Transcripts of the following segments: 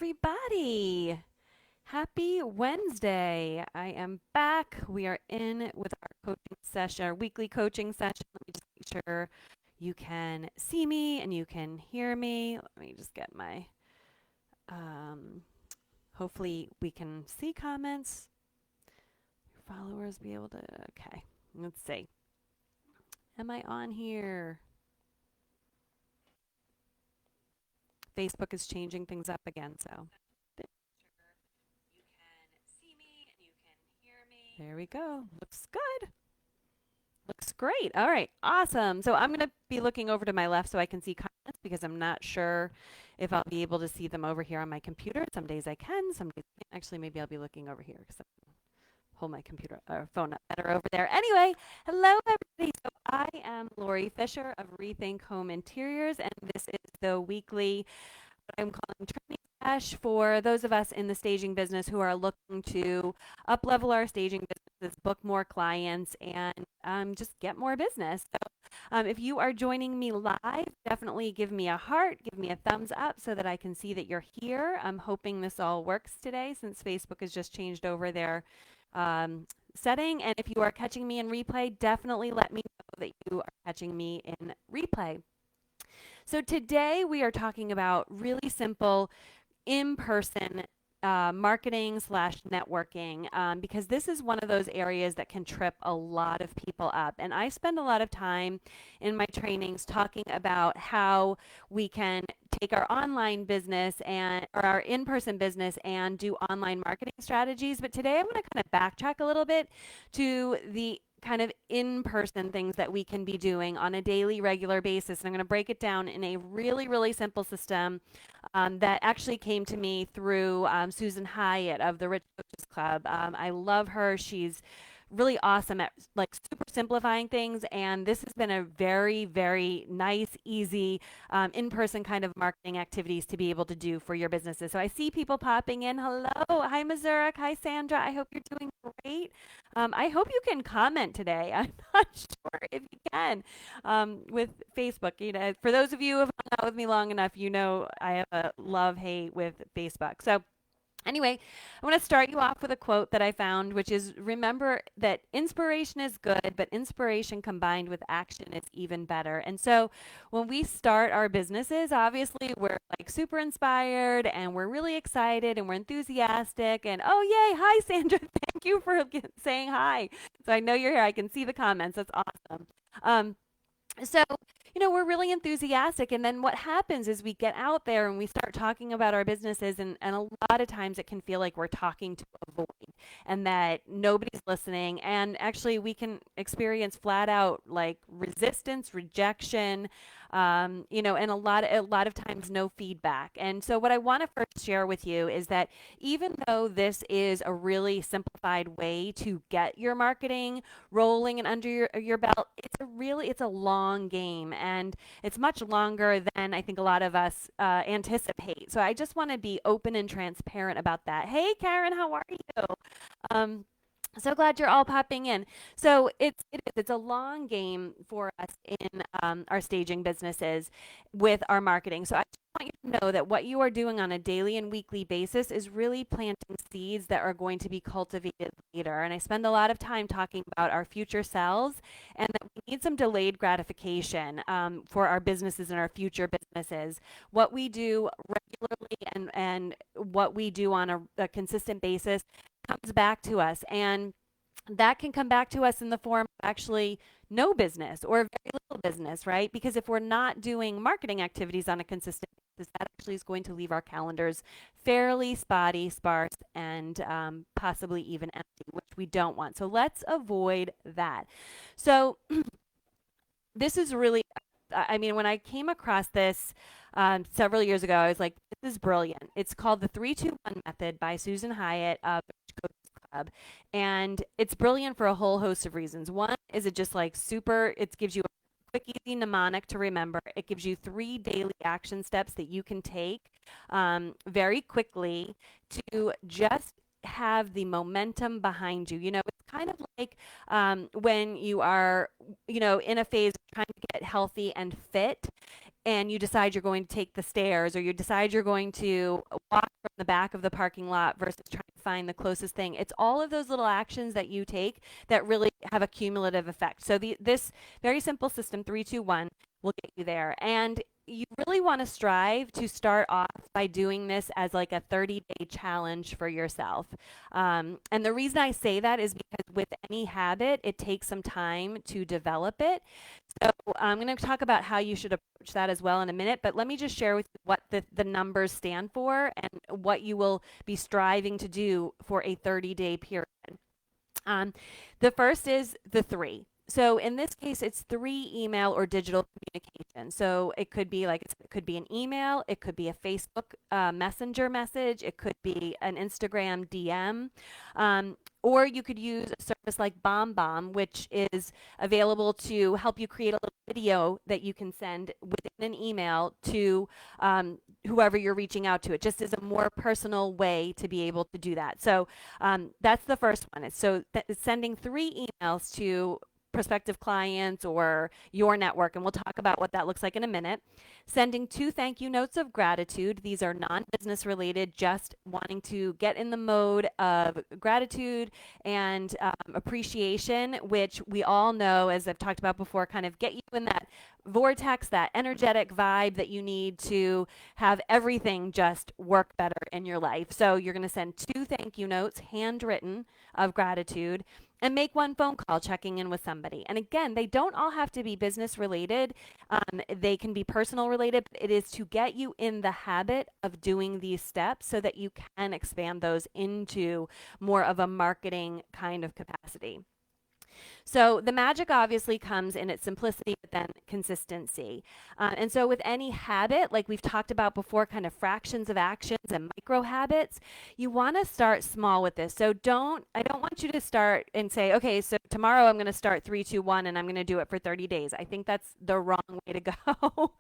everybody. Happy Wednesday. I am back. We are in with our coaching session, our weekly coaching session. Let me just make sure you can see me and you can hear me. Let me just get my, um, hopefully we can see comments. Followers be able to, okay. Let's see. Am I on here? Facebook is changing things up again, so you can see me and you can hear me. There we go. Looks good. Looks great. All right. Awesome. So I'm going to be looking over to my left so I can see comments because I'm not sure if I'll be able to see them over here on my computer. Some days I can, some days I can't. Actually, maybe I'll be looking over here because I can hold my computer or phone up better over there. Anyway, hello everybody. So I am Lori Fisher of Rethink Home Interiors, and this is the weekly what I'm calling training dash for those of us in the staging business who are looking to up level our staging businesses, book more clients, and just get more business. So if you are joining me live, definitely give me a heart, give me a thumbs up so that I can see that you're here. I'm hoping this all works today since Facebook has just changed over their setting. And if you are catching me in replay, definitely let me know that you are catching me in replay. So today we are talking about really simple in-person marketing slash networking because this is one of those areas that can trip a lot of people up. And I spend a lot of time in my trainings talking about how we can take our online business and or our in-person business and do online marketing strategies. But today I'm going to kind of backtrack a little bit to the kind of in-person things that we can be doing on a daily, regular basis. And I'm going to break it down in a really, really simple system that actually came to me through Susan Hyatt of the Rich Coaches Club. I love her. She's really awesome at like super simplifying things, and this has been a very, very nice, easy in-person kind of marketing activities to be able to do for your businesses. So I see people popping in. Hello, hi Mazurek, hi Sandra. I hope you're doing great. I hope you can comment today. I'm not sure if you can with Facebook. You know, for those of you who have hung out with me long enough, you know I have a love-hate with Facebook. So anyway, I want to start you off with a quote that I found, which is remember that inspiration is good, but inspiration combined with action is even better. And so when we start our businesses, obviously we're like super inspired and we're really excited and we're enthusiastic. And oh, yay. Hi, Sandra. Thank you for saying hi. So I know you're here. I can see the comments. That's awesome. Um, so, we're really enthusiastic. And then what happens is we get out there and we start talking about our businesses. And a lot of times it can feel like we're talking to a void and that nobody's listening. And actually, we can experience flat out like resistance, rejection, and a lot of times no feedback. And so, what I want to first share with you is that even though this is a really simplified way to get your marketing rolling and under your belt, it's a long game, and it's much longer than I think a lot of us anticipate. So I just want to be open and transparent about that. Hey Karen, how are you? um, so glad you're all popping in. So it's a long game for us in our staging businesses with our marketing. So I just want you to know that what you are doing on a daily and weekly basis is really planting seeds that are going to be cultivated later. And I spend a lot of time talking about our future selves and that we need some delayed gratification for our businesses and our future businesses. What we do regularly and what we do on a consistent basis comes back to us, and that can come back to us in the form of actually no business or very little business, right? Because if we're not doing marketing activities on a consistent basis, that actually is going to leave our calendars fairly spotty, sparse, and possibly even empty, which we don't want. So let's avoid that. So this is really, I mean, when I came across this several years ago, I was like, this is brilliant. It's called the 3-2-1 method by Susan Hyatt of Coaches Club. And it's brilliant for a whole host of reasons. One is it just like super, it gives you a quick, easy mnemonic to remember. It gives you 3 daily action steps that you can take very quickly to just have the momentum behind you. It's kind of like when you are, in a phase of trying to get healthy and fit. and you decide you're going to take the stairs, or you decide you're going to walk from the back of the parking lot versus trying to find the closest thing. It's all of those little actions that you take that really have a cumulative effect. So this very simple system, 3-2-1, will get you there. And you really want to strive to start off by doing this as like a 30-day challenge for yourself. And the reason I say that is because with any habit, it takes some time to develop it. So I'm going to talk about how you should approach that as well in a minute, but let me just share with you what the numbers stand for and what you will be striving to do for a 30-day period. The first is the 3. So in this case, it's 3 email or digital communication. So it could be like, it could be an email, it could be a Facebook Messenger message, it could be an Instagram DM, or you could use a service like BombBomb, which is available to help you create a little video that you can send within an email to whoever you're reaching out to. It just is a more personal way to be able to do that. So that's the first one. So sending 3 emails to prospective clients or your network, and we'll talk about what that looks like in a minute. Sending 2 thank you notes of gratitude. These are non-business related, just wanting to get in the mode of gratitude and appreciation, which we all know, as I've talked about before, kind of get you in that vortex, that energetic vibe that you need to have everything just work better in your life. So you're going to send 2 thank you notes, handwritten, of gratitude, and make 1 phone call checking in with somebody. And again, they don't all have to be business related. They can be personal related. But it is to get you in the habit of doing these steps so that you can expand those into more of a marketing kind of capacity. So the magic obviously comes in its simplicity, but then consistency. And so with any habit, like we've talked about before, kind of fractions of actions and micro habits, you want to start small with this. So I don't want you to start and say, okay, so tomorrow I'm going to start 3-2-1 and I'm going to do it for 30 days. I think that's the wrong way to go.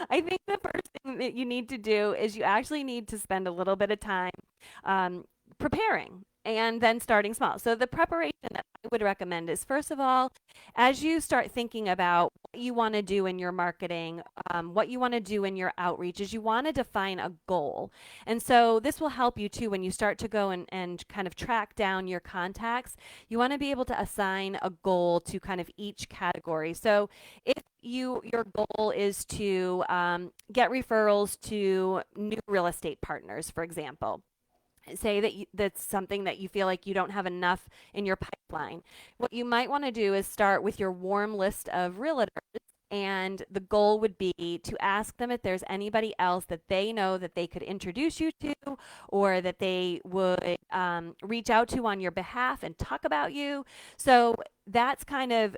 I think the first thing that you need to do is you actually need to spend a little bit of time preparing and then starting small. So the preparation that I would recommend is, first of all, as you start thinking about what you want to do in your marketing, what you want to do in your outreach, is you want to define a goal. And so this will help you too when you start to go and kind of track down your contacts. You want to be able to assign a goal to kind of each category. So if your goal is to get referrals to new real estate partners, for example, say that that's something that you feel like you don't have enough in your pipeline. What you might want to do is start with your warm list of realtors, and the goal would be to ask them if there's anybody else that they know that they could introduce you to, or that they would reach out to on your behalf and talk about you. So that's kind of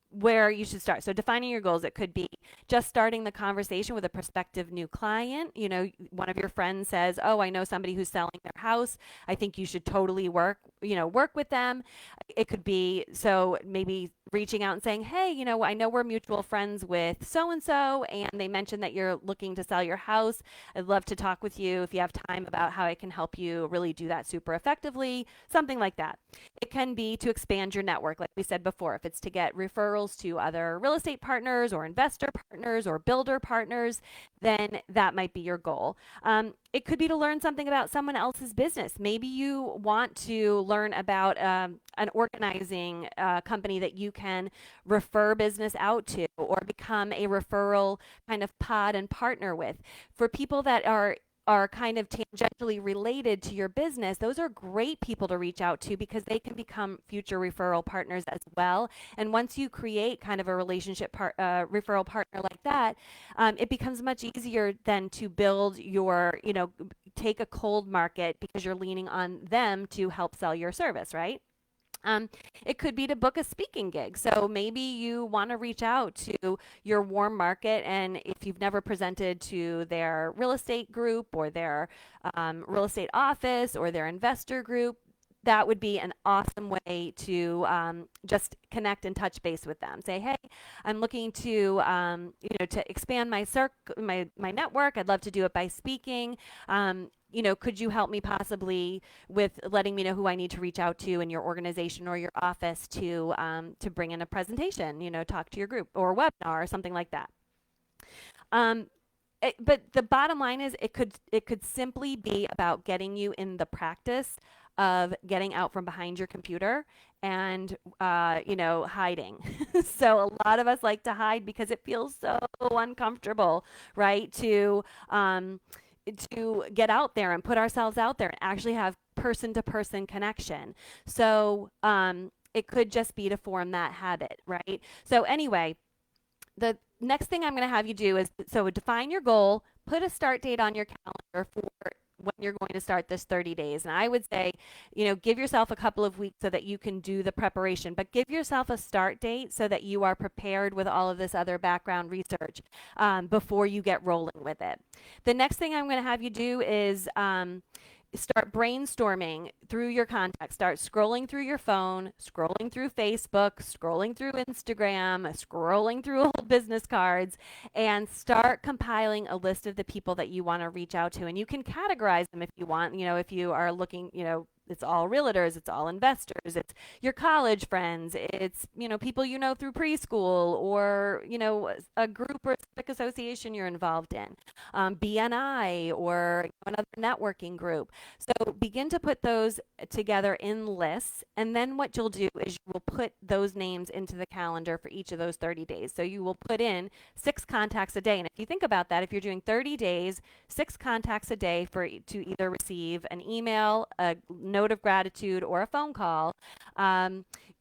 where you should start. So defining your goals, it could be just starting the conversation with a prospective new client. You know, one of your friends says, "Oh, I know somebody who's selling their house. I think you should totally work with them." It could be, so maybe reaching out and saying, "Hey, I know we're mutual friends with so and so, and they mentioned that you're looking to sell your house. I'd love to talk with you if you have time about how I can help you really do that super effectively." Something like that. It can be to expand your network, like we said before. If it's to get referrals to other real estate partners or investor partners or builder partners, then that might be your goal. It could be to learn something about someone else's business. Maybe you want to learn about an organizing company that you can refer business out to, or become a referral kind of pod and partner with. For people that are kind of tangentially related to your business, those are great people to reach out to because they can become future referral partners as well. And once you create kind of a relationship referral partner like that, it becomes much easier than to build your, take a cold market because you're leaning on them to help sell your service, right? It could be to book a speaking gig. So maybe you want to reach out to your warm market, and if you've never presented to their real estate group or their real estate office or their investor group, that would be an awesome way to just connect and touch base with them. Say, hey, I'm looking to to expand my network. I'd love to do it by speaking. Could you help me possibly with letting me know who I need to reach out to in your organization or your office to bring in a presentation, talk to your group or webinar or something like that. Um, but the bottom line is it could simply be about getting you in the practice of getting out from behind your computer and hiding. So a lot of us like to hide because it feels so uncomfortable, right? To get out there and put ourselves out there and actually have person to person connection. So it could just be to form that habit, right? So anyway, the next thing I'm going to have you do is so define your goal, put a start date on your calendar for when you're going to start this 30 days. And I would say, give yourself a couple of weeks so that you can do the preparation, but give yourself a start date so that you are prepared with all of this other background research before you get rolling with it. The next thing I'm going to have you do is start brainstorming through your contacts. Start scrolling through your phone, scrolling through Facebook, scrolling through Instagram, scrolling through old business cards, and start compiling a list of the people that you want to reach out to. And you can categorize them if you want. If you are looking, it's all realtors, it's all investors, it's your college friends, it's, people through preschool or, a group or civic association you're involved in, BNI or another networking group. So begin to put those together in lists. And then what you'll do is you will put those names into the calendar for each of those 30 days. So you will put in 6 contacts a day. And if you think about that, if you're doing 30 days, 6 contacts a day to either receive an email, a note of gratitude, or a phone call,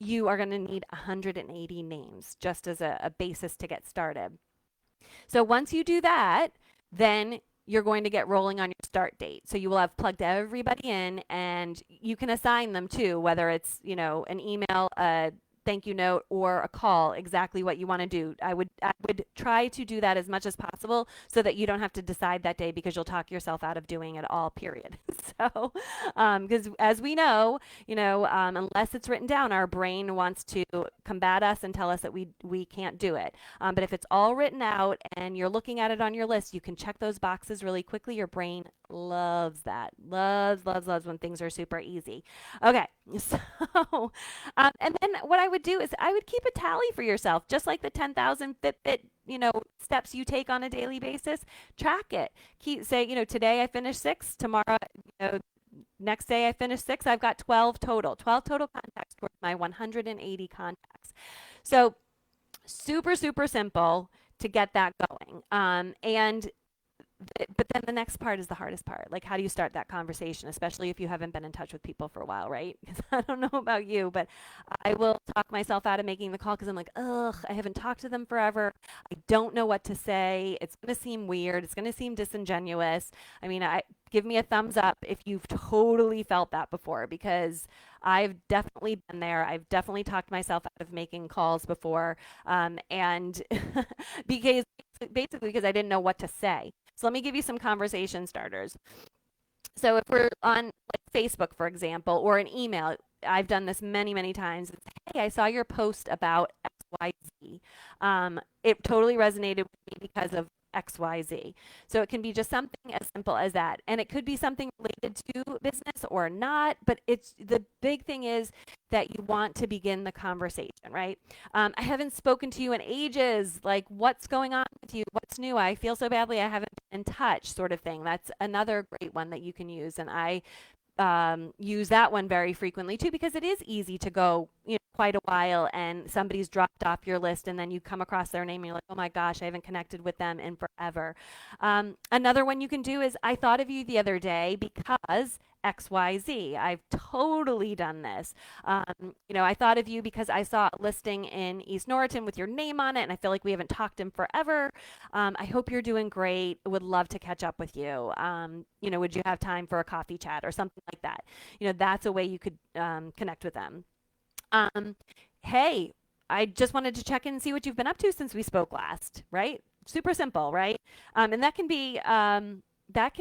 you are going to need 180 names just as a basis to get started. So once you do that, then you're going to get rolling on your start date. So you will have plugged everybody in, and you can assign them too, whether it's, an email, a thank you note, or a call, exactly what you want to do. I would try to do that as much as possible so that you don't have to decide that day, because you'll talk yourself out of doing it all, period. So, because as we know, unless it's written down, our brain wants to combat us and tell us that we can't do it. But if it's all written out and you're looking at it on your list, you can check those boxes really quickly. Your brain loves that. Loves when things are super easy. Okay, so, and then what I would do is I would keep a tally for yourself, just like the 10,000 Fitbit, steps you take on a daily basis. Track it. Say, today I finished 6, tomorrow, next day I finished 6. I've got 12 total contacts towards my 180 contacts. So super, super simple to get that going. But then the next part is the hardest part. Like, how do you start that conversation, especially if you haven't been in touch with people for a while, right? Because I don't know about you, but I will talk myself out of making the call because I'm like, ugh, I haven't talked to them forever. I don't know what to say. It's going to seem weird. It's going to seem disingenuous. I mean, give me a thumbs up if you've totally felt that before, because I've definitely been there. I've definitely talked myself out of making calls before, and because basically because I didn't know what to say. So let me give you some conversation starters. So if we're on like Facebook, for example, or an email, I've done this many, many times. It's, hey, I saw your post about XYZ. It totally resonated with me because of XYZ. So it can be just something as simple as that. And it could be something related to business or not, but it's the big thing is that you want to begin the conversation, right? I haven't spoken to you in ages. Like, what's going on with you? What's new? I feel so badly I haven't been in touch, sort of thing. That's another great one that you can use. And I use that one very frequently too, because it is easy to go, quite a while and somebody's dropped off your list, and then you come across their name and you're like, oh my gosh, I haven't connected with them in forever. Another one you can do is, I thought of you the other day because XYZ. I've totally done this. I thought of you because I saw a listing in East Norriton with your name on it, and I feel like we haven't talked in forever. I hope you're doing great. Would love to catch up with you. Would you have time for a coffee chat or something like that? That's a way you could connect with them. Hey, I just wanted to check in and see what you've been up to since we spoke last, right? Super simple, right? And that can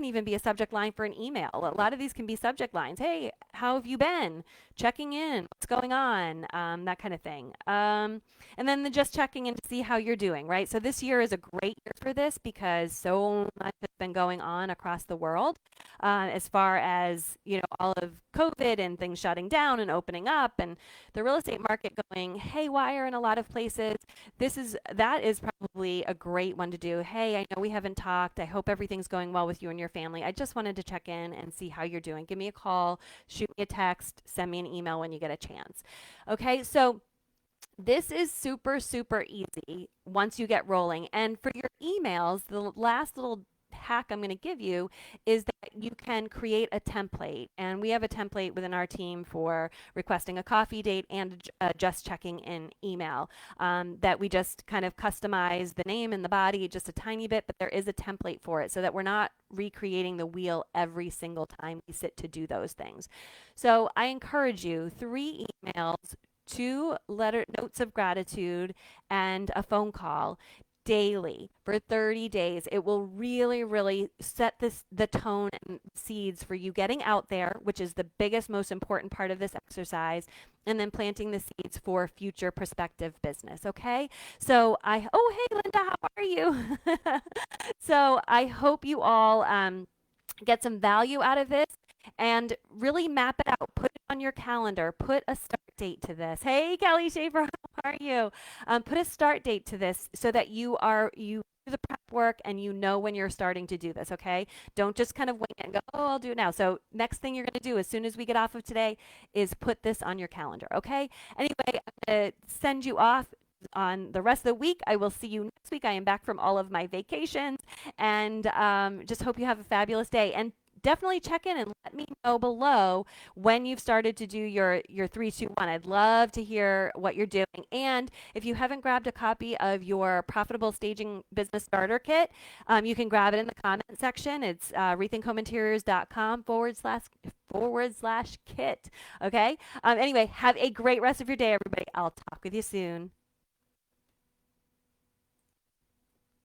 even be a subject line for an email. A lot of these can be subject lines. Hey, how have you been? Checking in, what's going on, that kind of thing. And then just checking in to see how you're doing, right? So this year is a great year for this because so much has been going on across the world, as far as, all of COVID and things shutting down and opening up and the real estate market going haywire in a lot of places. That is probably a great one to do. Hey, I know we haven't talked. I hope everything's going well with you and your family. I just wanted to check in and see how you're doing. Give me a call, shoot me a text, send me an email when you get a chance. Okay, so this is super, super easy once you get rolling. And for your emails, the last little hack I'm going to give you is that you can create a template. And we have a template within our team for requesting a coffee date and just checking in email, that we just kind of customize the name and the body just a tiny bit, but there is a template for it so that we're not recreating the wheel every single time we sit to do those things. So I encourage you, 3 emails, 2 notes of gratitude, and a phone call daily for 30 days. It will really, really set the tone and seeds for you getting out there, which is the biggest, most important part of this exercise, and then planting the seeds for future prospective business. Okay. So oh, hey, Linda, how are you? So I hope you all, get some value out of this and really map it out. Put it on your calendar. Put a start date to this. Hey, Kelly Schaefer, how are you? Put a start date to this so that you do the prep work and you know when you're starting to do this, okay? Don't just kind of wing it and go, oh, I'll do it now. So next thing you're going to do as soon as we get off of today is put this on your calendar, okay? Anyway, I'm going to send you off on the rest of the week. I will see you next week. I am back from all of my vacations and just hope you have a fabulous day. And definitely check in and let me know below when you've started to do your 3, 2, 1. I'd love to hear what you're doing. And if you haven't grabbed a copy of your Profitable Staging Business Starter Kit, you can grab it in the comment section. It's rethinkhominteriors.com/kit. Okay. Anyway, have a great rest of your day, everybody. I'll talk with you soon.